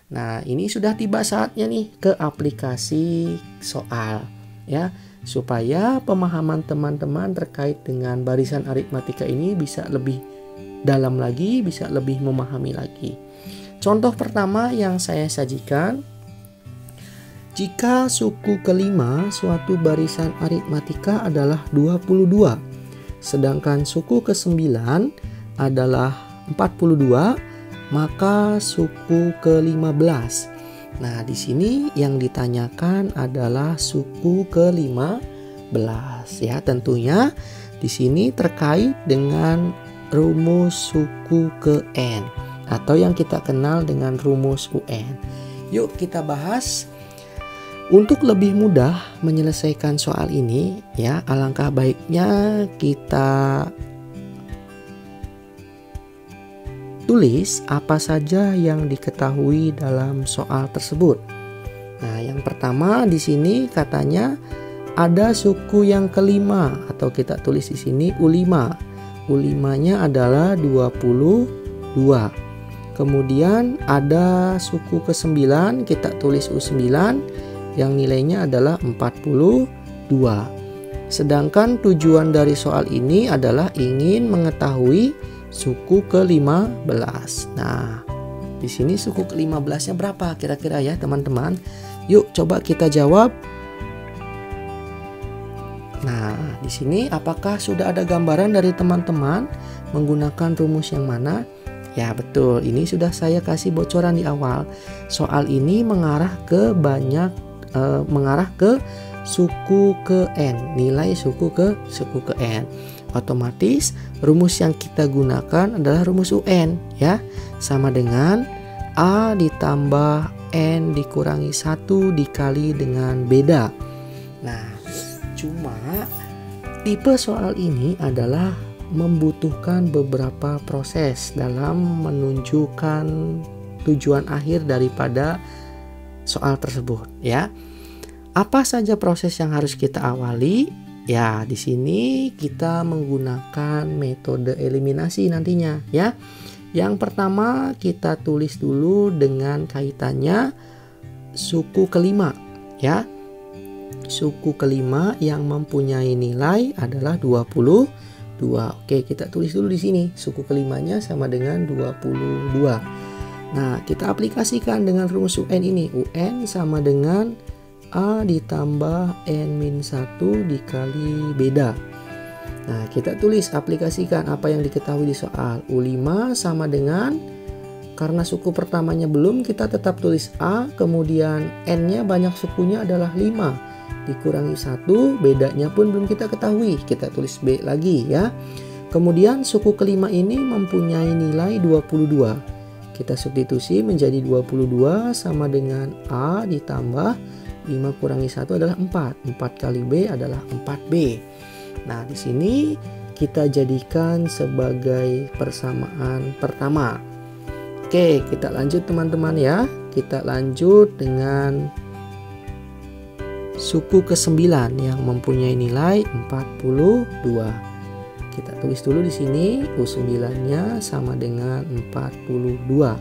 Nah, ini sudah tiba saatnya nih ke aplikasi soal ya, supaya pemahaman teman-teman terkait dengan barisan aritmatika ini bisa lebih dalam lagi, bisa lebih memahami lagi. Contoh pertama yang saya sajikan, jika suku kelima suatu barisan aritmatika adalah 22, sedangkan suku ke-9 adalah 42, maka suku ke-15. Nah, di sini yang ditanyakan adalah suku ke-15 ya. Tentunya di sini terkait dengan rumus suku ke N atau yang kita kenal dengan rumus UN. Yuk kita bahas. Untuk lebih mudah menyelesaikan soal ini ya, alangkah baiknya kita tulis apa saja yang diketahui dalam soal tersebut. Nah, yang pertama di sini katanya ada suku yang kelima atau kita tulis di sini U5. U5-nya adalah 22. Kemudian ada suku ke-9, kita tulis U9 yang nilainya adalah 42. Sedangkan tujuan dari soal ini adalah ingin mengetahui suku ke-15. Nah, di sini suku ke-15-nya berapa kira-kira ya, teman-teman? Yuk coba kita jawab. Nah, di sini apakah sudah ada gambaran dari teman-teman menggunakan rumus yang mana? Ya, betul. Ini sudah saya kasih bocoran di awal. Soal ini mengarah ke suku ke N, nilai suku ke N. Otomatis rumus yang kita gunakan adalah rumus UN ya, sama dengan A ditambah N dikurangi 1 dikali dengan beda. Nah, cuma tipe soal ini adalah membutuhkan beberapa proses dalam menunjukkan tujuan akhir daripada soal tersebut ya. Apa saja proses yang harus kita awali? Ya, di sini kita menggunakan metode eliminasi nantinya ya. Yang pertama kita tulis dulu dengan kaitannya suku kelima ya. Suku kelima yang mempunyai nilai adalah 22. Oke, kita tulis dulu di sini. Suku kelimanya sama dengan 22. Nah, kita aplikasikan dengan rumus UN ini. UN sama dengan A ditambah N-1 dikali beda. Nah, kita tulis, aplikasikan apa yang diketahui di soal. U5 sama dengan, karena suku pertamanya belum, kita tetap tulis A, kemudian N-nya banyak sukunya adalah 5. Dikurangi 1, bedanya pun belum kita ketahui. Kita tulis B lagi ya. Kemudian suku kelima ini mempunyai nilai 22. Kita substitusi menjadi 22 sama dengan A ditambah 5 kurangi 1 adalah 4. 4 kali B adalah 4B. Nah, di sini kita jadikan sebagai persamaan pertama. Oke, kita lanjut teman-teman ya. Kita lanjut dengan suku ke-9 yang mempunyai nilai 42. Kita tulis dulu di sini U9-nya sama dengan 42.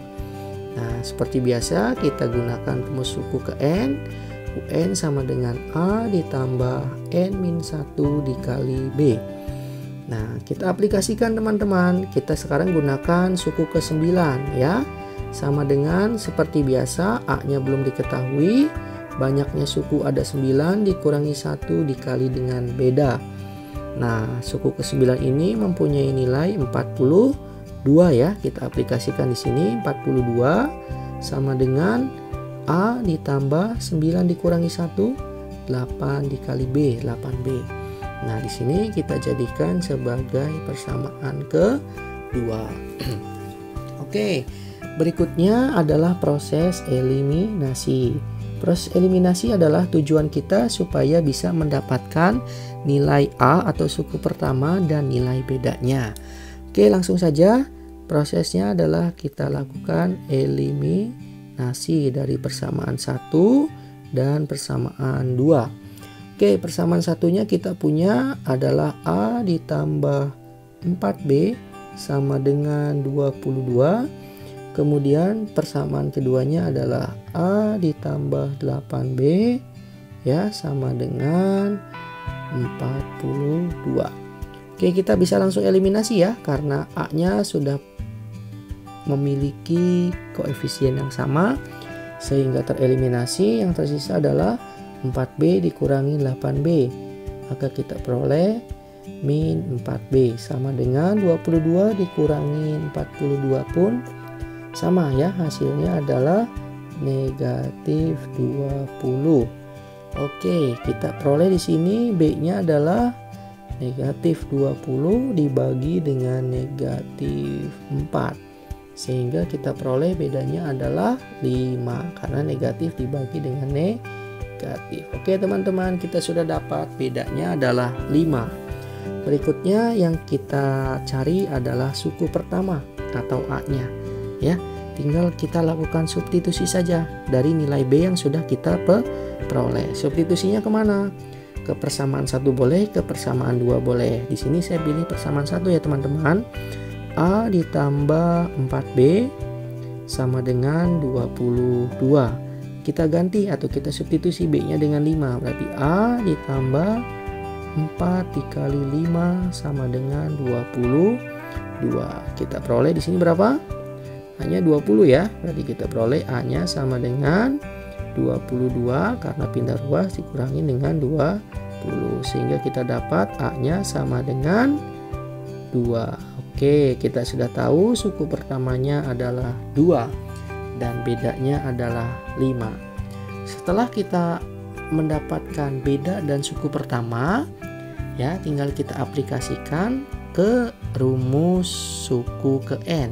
Nah, seperti biasa kita gunakan rumus suku ke N. UN sama dengan A ditambah N-1 dikali B. Nah, kita aplikasikan teman-teman. Kita sekarang gunakan suku ke-9 ya. Sama dengan seperti biasa, A-nya belum diketahui. Banyaknya suku ada 9 dikurangi 1 dikali dengan beda. Nah, suku ke-9 ini mempunyai nilai 42 ya. Kita aplikasikan di sini 42 sama dengan A ditambah 9 dikurangi 1, 8 dikali B, 8B. Nah, di sini kita jadikan sebagai persamaan kedua. Oke, berikutnya adalah proses eliminasi. Proses eliminasi adalah tujuan kita supaya bisa mendapatkan nilai A atau suku pertama dan nilai bedanya. Oke, langsung saja. Prosesnya adalah kita lakukan eliminasi dari persamaan 1 dan persamaan 2. Oke, persamaan satunya kita punya adalah A ditambah 4B sama dengan 22. Kemudian persamaan keduanya adalah A ditambah 8B ya sama dengan 42. Oke, kita bisa langsung eliminasi ya karena A-nya sudah memiliki koefisien yang sama sehingga tereliminasi. Yang tersisa adalah 4B dikurangi 8B. Maka kita peroleh min 4B sama dengan 22 dikurangi 42 pun sama ya, hasilnya adalah negatif 20. Oke, kita peroleh di sini B-nya adalah negatif 20 dibagi dengan negatif 4. Sehingga kita peroleh bedanya adalah 5 karena negatif dibagi dengan negatif. Oke teman-teman, kita sudah dapat bedanya adalah 5. Berikutnya yang kita cari adalah suku pertama atau A-nya ya. Tinggal kita lakukan substitusi saja dari nilai B yang sudah kita peroleh. Substitusinya kemana? Ke persamaan 1 boleh, ke persamaan 2 boleh. Di sini saya pilih persamaan 1 ya teman-teman. A ditambah 4B sama dengan 22. Kita ganti atau kita substitusi B-nya dengan 5. Berarti A ditambah 4 dikali 5 sama dengan 22. Kita peroleh di sini berapa? Hanya 20 ya. Berarti kita peroleh A-nya sama dengan 22 karena pindah ruas dikurangi dengan 20 sehingga kita dapat A-nya sama dengan 2. Oke, kita sudah tahu suku pertamanya adalah 2 dan bedanya adalah 5. Setelah kita mendapatkan beda dan suku pertama ya, tinggal kita aplikasikan ke rumus suku ke N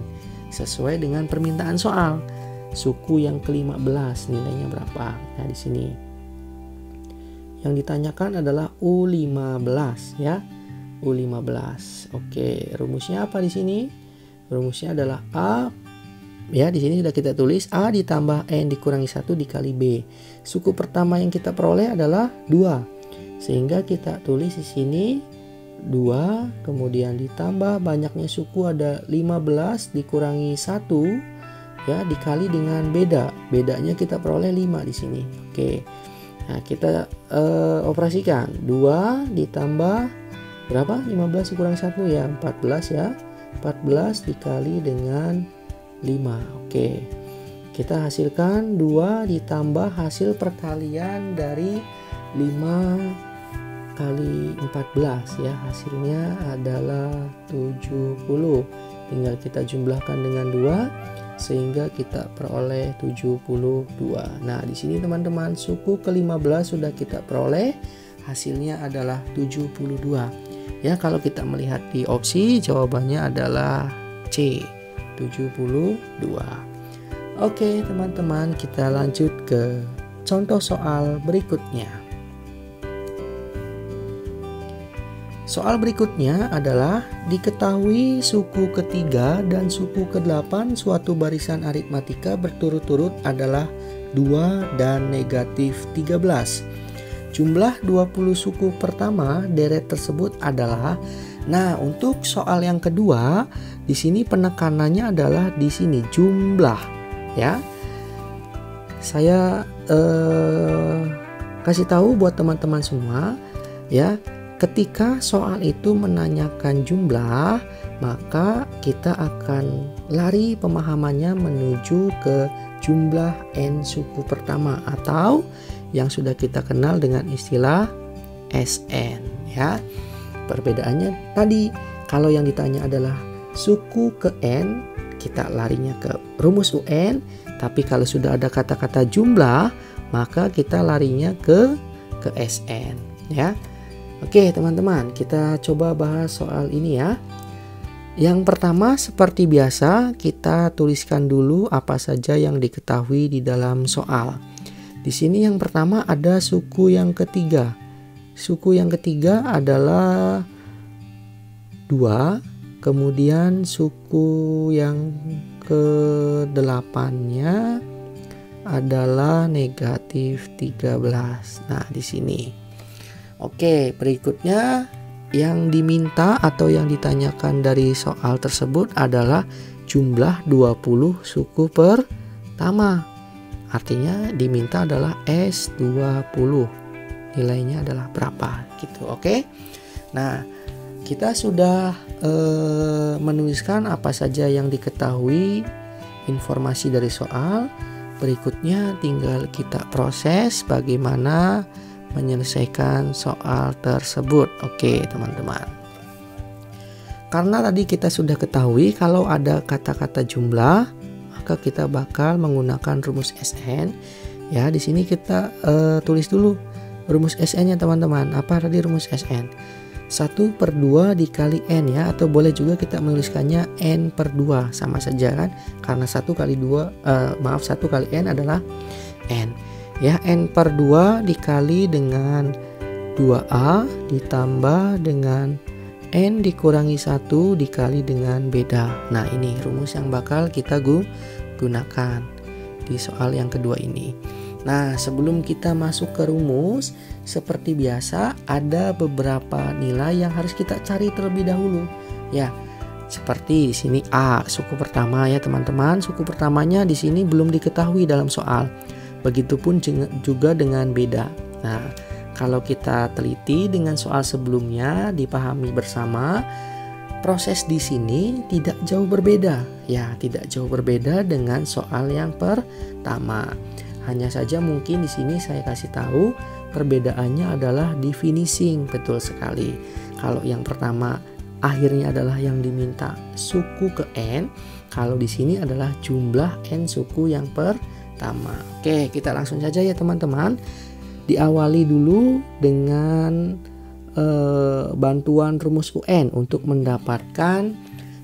sesuai dengan permintaan soal. Suku yang ke-15 nilainya berapa? Nah, di sini yang ditanyakan adalah U15 ya. U15. Oke, rumusnya apa di sini? Rumusnya adalah A ya, di sini sudah kita tulis A ditambah N dikurangi 1 dikali B. Suku pertama yang kita peroleh adalah 2. Sehingga kita tulis di sini 2 kemudian ditambah banyaknya suku ada 15 dikurangi 1 ya dikali dengan bedanya kita peroleh 5 di sini. Oke, nah kita operasikan 2 ditambah berapa? 15 dikurang 1 ya 14 ya, 14 dikali dengan 5. Oke, kita hasilkan 2 ditambah hasil perkalian dari 5 kali 14 ya, hasilnya adalah 70. Tinggal kita jumlahkan dengan 2 sehingga kita peroleh 72. Nah, di sini teman-teman suku ke-15 sudah kita peroleh, hasilnya adalah 72. Ya, kalau kita melihat di opsi jawabannya adalah C, 72. Oke, teman-teman, kita lanjut ke contoh soal berikutnya. Soal berikutnya adalah diketahui suku ketiga dan suku ke-8 suatu barisan aritmatika berturut-turut adalah 2 dan negatif 13. Jumlah 20 suku pertama deret tersebut adalah. Nah, untuk soal yang kedua di sini penekanannya adalah di sini jumlah ya. Saya kasih tahu buat teman-teman semua ya. Ketika soal itu menanyakan jumlah, maka kita akan lari pemahamannya menuju ke jumlah N suku pertama atau yang sudah kita kenal dengan istilah SN ya. Perbedaannya tadi, kalau yang ditanya adalah suku ke N, kita larinya ke rumus UN, tapi kalau sudah ada kata-kata jumlah, maka kita larinya ke SN ya. Oke teman-teman, kita coba bahas soal ini ya. Yang pertama seperti biasa kita tuliskan dulu apa saja yang diketahui di dalam soal. Di sini yang pertama ada suku yang ketiga. Suku yang ketiga adalah 2, kemudian suku yang ke-8-nya adalah negatif 13. Nah, di sini. Oke, berikutnya yang diminta atau yang ditanyakan dari soal tersebut adalah jumlah 20 suku pertama. Artinya diminta adalah S20. Nilainya adalah berapa gitu, oke? Nah, kita sudah menuliskan apa saja yang diketahui informasi dari soal. Berikutnya tinggal kita proses bagaimana menyelesaikan soal tersebut. Oke, teman-teman. Karena tadi kita sudah ketahui kalau ada kata-kata jumlah, maka kita bakal menggunakan rumus SN. Ya, di sini kita tulis dulu rumus SN-nya, teman-teman. Apa tadi rumus SN? 1/2 dikali N ya, atau boleh juga kita menuliskannya N/2, sama saja kan, karena 1 kali N adalah N ya. N/2 dikali dengan 2A ditambah dengan N dikurangi 1 dikali dengan beda. Nah, ini rumus yang bakal kita gunakan di soal yang kedua ini. Nah, sebelum kita masuk ke rumus, seperti biasa ada beberapa nilai yang harus kita cari terlebih dahulu. Ya, seperti di sini A, suku pertama ya teman-teman. Suku pertamanya di sini belum diketahui dalam soal. Begitupun juga dengan beda. Nah, kalau kita teliti dengan soal sebelumnya, dipahami bersama, proses di sini tidak jauh berbeda. Ya, tidak jauh berbeda dengan soal yang pertama. Hanya saja mungkin di sini saya kasih tahu perbedaannya adalah di finishing, betul sekali. Kalau yang pertama akhirnya adalah yang diminta suku ke N, kalau di sini adalah jumlah N suku yang pertama. Oke, kita langsung saja ya teman-teman. Diawali dulu dengan bantuan rumus UN untuk mendapatkan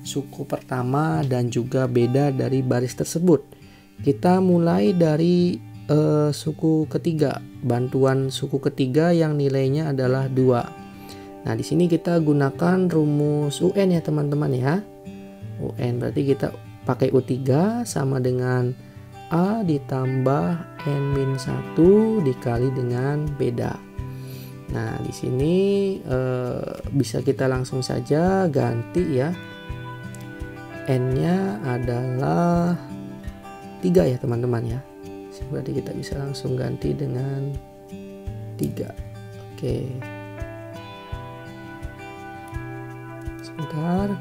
suku pertama dan juga beda dari baris tersebut. Kita mulai dari suku ketiga, bantuan suku ketiga yang nilainya adalah 2. Nah, di sini kita gunakan rumus UN ya teman-teman ya. UN berarti kita pakai U3 sama dengan A ditambah N-1 dikali dengan beda. Nah, di sini bisa kita langsung saja ganti ya. N-nya adalah 3 ya teman-teman ya. Berarti kita bisa langsung ganti dengan 3. Oke. Sebentar.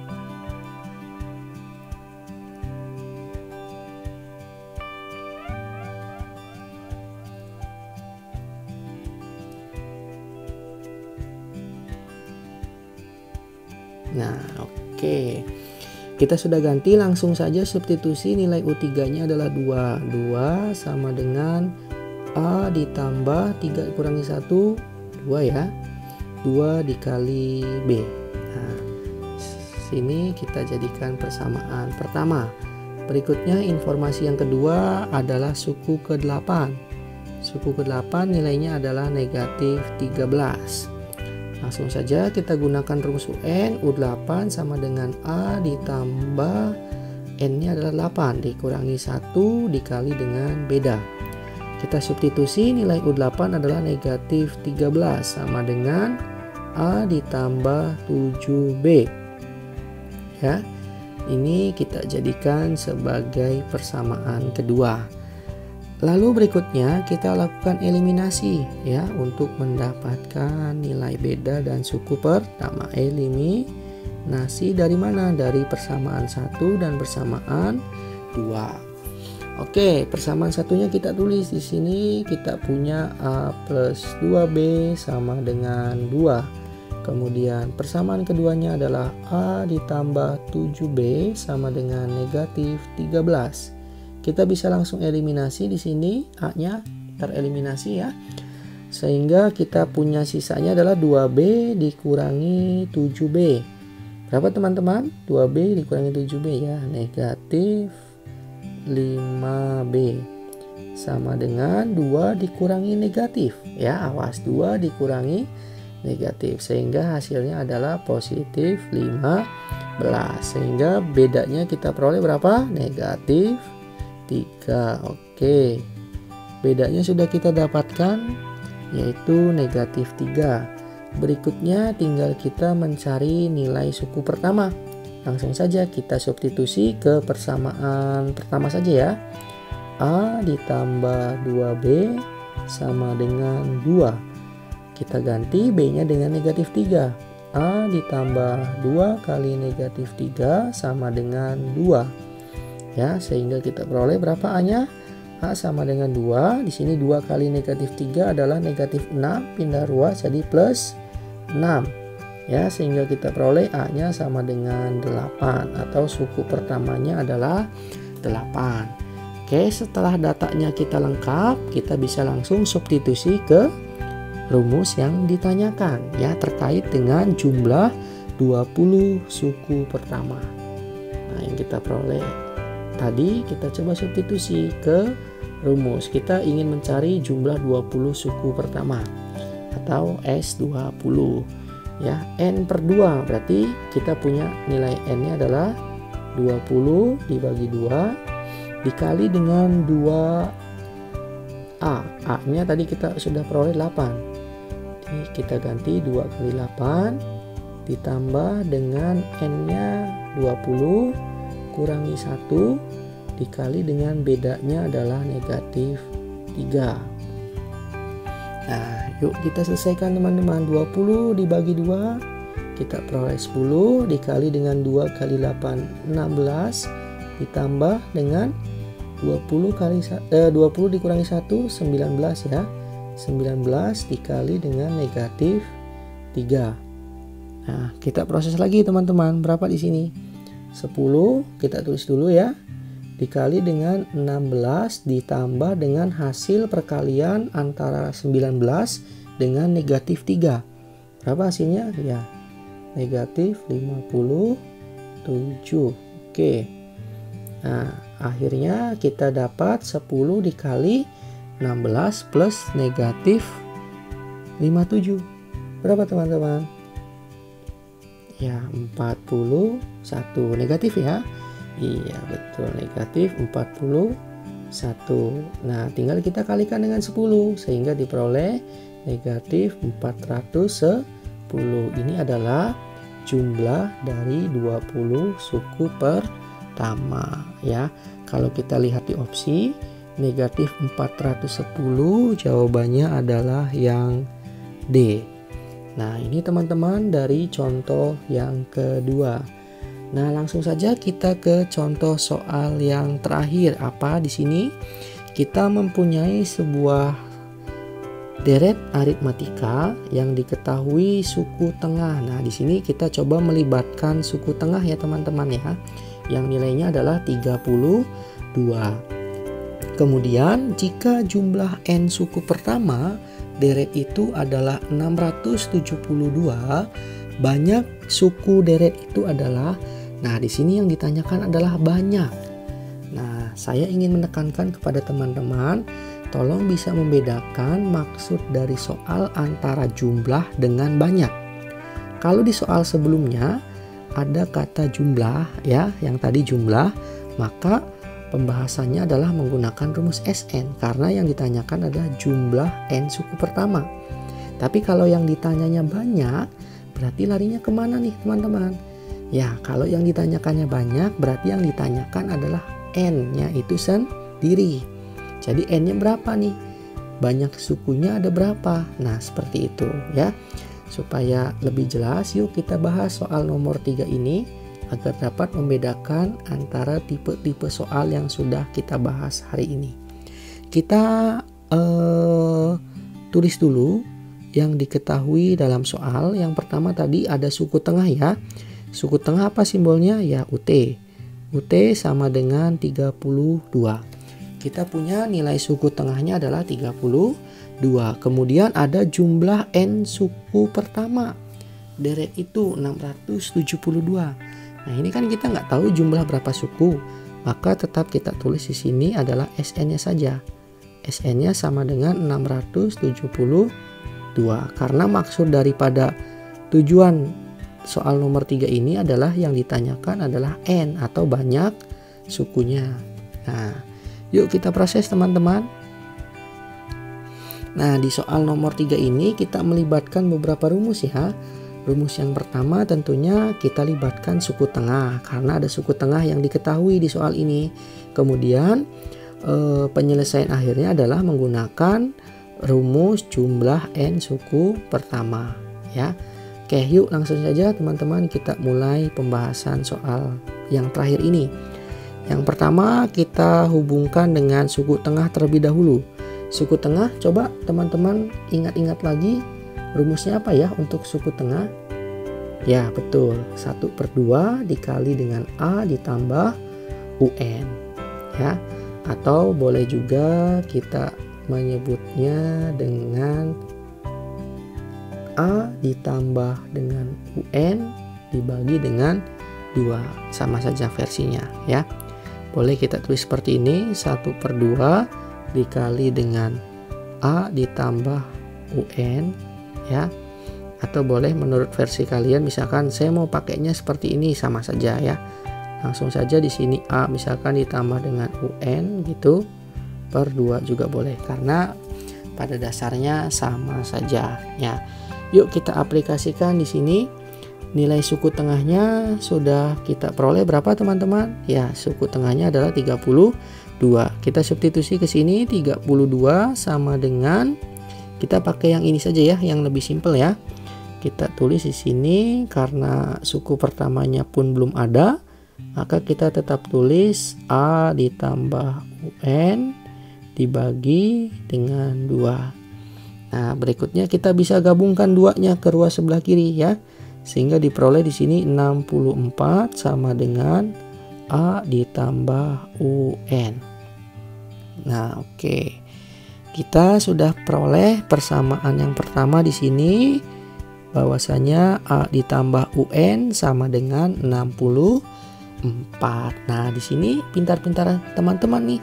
Nah, oke. Kita sudah ganti, langsung saja substitusi. Nilai U3-nya adalah 2. 2 sama dengan A ditambah 3 kurangi 1, 2 ya. 2 dikali B. Nah, sini kita jadikan persamaan pertama. Berikutnya informasi yang kedua adalah suku ke-8. Suku ke-8 nilainya adalah negatif 13. Langsung saja kita gunakan rumus UN. U8 sama dengan A ditambah N-nya adalah 8 dikurangi 1 dikali dengan beda. Kita substitusi, nilai U8 adalah negatif 13 sama dengan A ditambah 7B. Ya, ini kita jadikan sebagai persamaan kedua. Lalu berikutnya kita lakukan eliminasi ya untuk mendapatkan nilai beda dan suku pertama. Eliminasi dari mana? Dari persamaan 1 dan persamaan 2. Oke, persamaan satunya kita tulis di sini. Kita punya A plus 2B sama dengan 2. Kemudian persamaan keduanya adalah A ditambah 7B sama dengan negatif 13. Kita bisa langsung eliminasi di sini, A-nya tereliminasi ya. Sehingga kita punya sisanya adalah 2B dikurangi 7B. Berapa teman-teman? 2B dikurangi 7B ya, negatif 5B. Sama dengan 2 dikurangi negatif ya, awas, 2 dikurangi negatif. Sehingga hasilnya adalah positif 15. Sehingga bedanya kita peroleh berapa? Negatif 3. Oke, bedanya sudah kita dapatkan, yaitu negatif 3. Berikutnya tinggal kita mencari nilai suku pertama. Langsung saja kita substitusi ke persamaan pertama saja ya. A ditambah 2B sama dengan 2. Kita ganti B-nya dengan negatif 3. A ditambah 2 kali negatif 3 sama dengan 2. Ya, sehingga kita peroleh berapa A-nya? A sama dengan 2. Di sini 2 kali negatif 3 adalah negatif 6. Pindah ruas jadi plus 6. Ya, sehingga kita peroleh A-nya sama dengan 8 atau suku pertamanya adalah 8. Oke, setelah datanya kita lengkap, kita bisa langsung substitusi ke rumus yang ditanyakan ya, terkait dengan jumlah 20 suku pertama. Nah, yang kita peroleh tadi kita coba substitusi ke rumus. Kita ingin mencari jumlah 20 suku pertama atau S20 ya, N per 2 berarti kita punya nilai N-nya adalah 20 dibagi 2 dikali dengan 2A. A-nya tadi kita sudah peroleh 8. Jadi kita ganti 2 kali 8 ditambah dengan N-nya 20 kurangi 1 dikali dengan bedanya adalah negatif 3. Nah, yuk kita selesaikan teman-teman. 20 dibagi 2 kita peroleh 10 dikali dengan 2 kali 8 16 ditambah dengan 20 dikurangi 1 19 ya. 19 dikali dengan negatif 3. Nah, kita proses lagi teman-teman. Berapa di sini? 10 kita tulis dulu ya. Dikali dengan 16 ditambah dengan hasil perkalian antara 19 dengan negatif 3. Berapa hasilnya? Ya, negatif 57. Oke. Nah, akhirnya kita dapat 10 dikali 16 plus negatif 57. Berapa teman-teman? Ya, 41. Negatif ya. Iya betul, negatif 41. Nah, tinggal kita kalikan dengan 10 sehingga diperoleh negatif 410. Ini adalah jumlah dari 20 suku pertama ya. Kalau kita lihat di opsi negatif 410, jawabannya adalah yang D. Nah, ini teman-teman dari contoh yang kedua. Nah, langsung saja kita ke contoh soal yang terakhir. Apa di sini? Kita mempunyai sebuah deret aritmatika yang diketahui suku tengah. Nah, di sini kita coba melibatkan suku tengah ya teman-teman ya. Yang nilainya adalah 32. Kemudian jika jumlah n suku pertama deret itu adalah 672, banyak suku deret itu adalah. Nah, di sini yang ditanyakan adalah banyak. Nah, saya ingin menekankan kepada teman-teman, tolong bisa membedakan maksud dari soal antara jumlah dengan banyak. Kalau di soal sebelumnya ada kata jumlah ya, yang tadi jumlah, maka pembahasannya adalah menggunakan rumus SN karena yang ditanyakan adalah jumlah n suku pertama. Tapi kalau yang ditanyanya banyak, berarti larinya kemana nih teman-teman? Ya, kalau yang ditanyakannya banyak, berarti yang ditanyakan adalah n-nya itu sendiri. Jadi n-nya berapa nih? Banyak sukunya ada berapa? Nah, seperti itu ya. Supaya lebih jelas, yuk kita bahas soal nomor 3 ini agar dapat membedakan antara tipe-tipe soal yang sudah kita bahas hari ini. Kita tulis dulu yang diketahui dalam soal. Yang pertama tadi ada suku tengah ya. Suku tengah apa simbolnya? Ya, UT. UT sama dengan 32. Kita punya nilai suku tengahnya adalah 32. Kemudian ada jumlah n suku pertama. Deret itu 672. Nah, ini kan kita nggak tahu jumlah berapa suku. Maka tetap kita tulis di sini adalah SN-nya saja. SN-nya sama dengan 672. Karena maksud daripada tujuan soal nomor 3 ini adalah yang ditanyakan adalah n atau banyak sukunya. Nah, yuk kita proses teman-teman. Nah, di soal nomor 3 ini kita melibatkan beberapa rumus ya. Rumus yang pertama tentunya kita libatkan suku tengah karena ada suku tengah yang diketahui di soal ini. Kemudian penyelesaian akhirnya adalah menggunakan rumus jumlah n suku pertama ya. Oke, yuk langsung saja teman-teman kita mulai pembahasan soal yang terakhir ini. Yang pertama kita hubungkan dengan suku tengah terlebih dahulu. Suku tengah, coba teman-teman ingat-ingat lagi rumusnya apa ya untuk suku tengah? Ya betul, 1/2 dikali dengan A ditambah UN ya. Atau boleh juga kita menyebutnya dengan A ditambah dengan UN dibagi dengan 2. Sama saja versinya ya. Boleh kita tulis seperti ini, 1/2 dikali dengan A ditambah UN ya. Atau boleh menurut versi kalian misalkan saya mau pakainya seperti ini, sama saja ya. Langsung saja di sini A misalkan ditambah dengan UN gitu per 2 juga boleh karena pada dasarnya sama saja ya. Yuk kita aplikasikan di sini. Nilai suku tengahnya sudah kita peroleh berapa teman-teman? Ya, suku tengahnya adalah 32. Kita substitusi ke sini 32 sama dengan, kita pakai yang ini saja ya, yang lebih simpel ya. Kita tulis di sini karena suku pertamanya pun belum ada, maka kita tetap tulis A ditambah UN dibagi dengan 2. Nah, berikutnya kita bisa gabungkan 2-nya ke ruas sebelah kiri ya. Sehingga diperoleh di sini 64 sama dengan A ditambah UN. Nah, oke. Kita sudah peroleh persamaan yang pertama di sini. Bahwasanya A ditambah UN sama dengan 64. Nah, di sini pintar-pintar teman-teman nih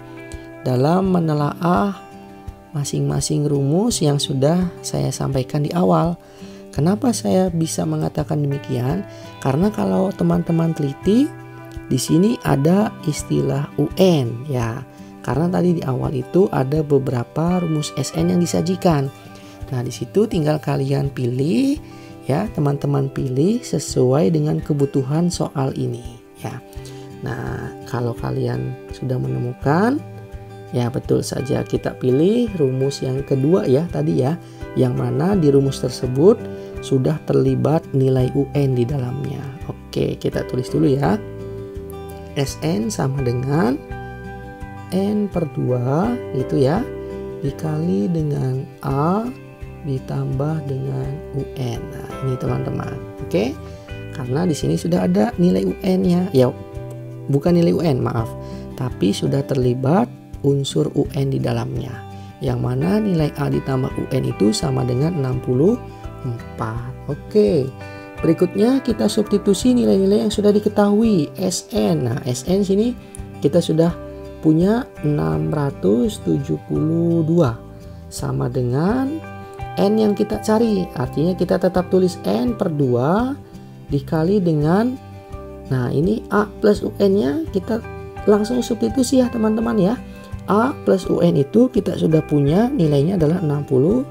dalam menelaah masing-masing rumus yang sudah saya sampaikan di awal. Kenapa saya bisa mengatakan demikian? Karena kalau teman-teman teliti di sini ada istilah UN ya. Karena tadi di awal itu ada beberapa rumus SN yang disajikan. Nah, di situ tinggal kalian pilih ya, teman-teman pilih sesuai dengan kebutuhan soal ini ya. Nah, kalau kalian sudah menemukan ya, betul saja kita pilih rumus yang kedua ya tadi ya, yang mana di rumus tersebut sudah terlibat nilai UN di dalamnya. Oke, kita tulis dulu ya. SN sama dengan N/2 gitu ya, dikali dengan A ditambah dengan UN. Nah, ini teman-teman. Oke. Karena di sini sudah ada nilai UN-nya. Ya, bukan nilai UN, maaf. Tapi sudah terlibat unsur UN di dalamnya. Yang mana nilai A ditambah UN itu sama dengan 64. Oke. Berikutnya kita substitusi nilai-nilai yang sudah diketahui. SN. Nah, SN sini kita sudah punya 672 sama dengan N yang kita cari. Artinya kita tetap tulis N/2 dikali dengan, nah ini A plus UN-nya kita langsung substitusi ya teman-teman ya. A plus UN itu kita sudah punya nilainya adalah 64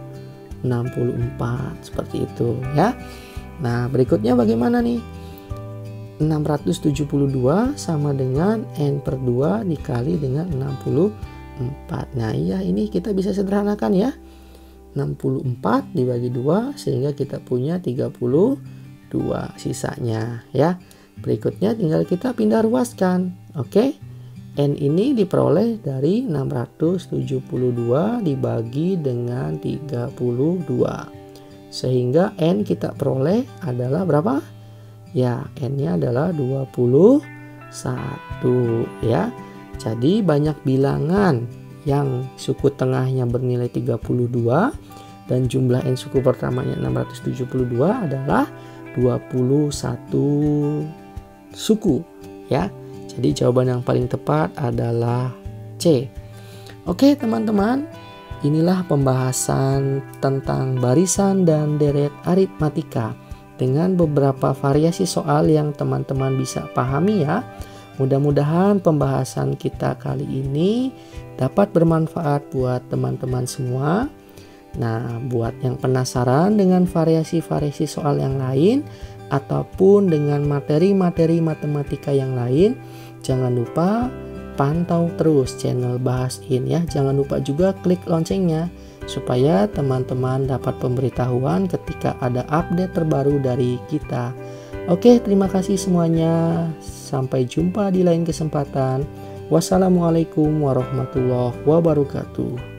seperti itu ya. Nah, berikutnya bagaimana nih? 672 sama dengan N/2 dikali dengan 64. Nah, iya ini kita bisa sederhanakan ya. 64 dibagi 2 sehingga kita punya 32 sisanya ya. Berikutnya tinggal kita pindah ruaskan. Oke. N ini diperoleh dari 672 dibagi dengan 32. Sehingga N kita peroleh adalah berapa? Ya, N-nya adalah 21 ya. Jadi banyak bilangan yang suku tengahnya bernilai 32 dan jumlah N suku pertamanya 672 adalah 21 suku ya. Jadi jawaban yang paling tepat adalah C. Oke teman-teman, inilah pembahasan tentang barisan dan deret aritmatika dengan beberapa variasi soal yang teman-teman bisa pahami ya. Mudah-mudahan pembahasan kita kali ini dapat bermanfaat buat teman-teman semua. Nah, buat yang penasaran dengan variasi-variasi soal yang lain ataupun dengan materi-materi matematika yang lain, jangan lupa pantau terus channel Bahas In ya. Jangan lupa juga klik loncengnya supaya teman-teman dapat pemberitahuan ketika ada update terbaru dari kita. Oke, terima kasih semuanya. Sampai jumpa di lain kesempatan. Wassalamualaikum warahmatullahi wabarakatuh.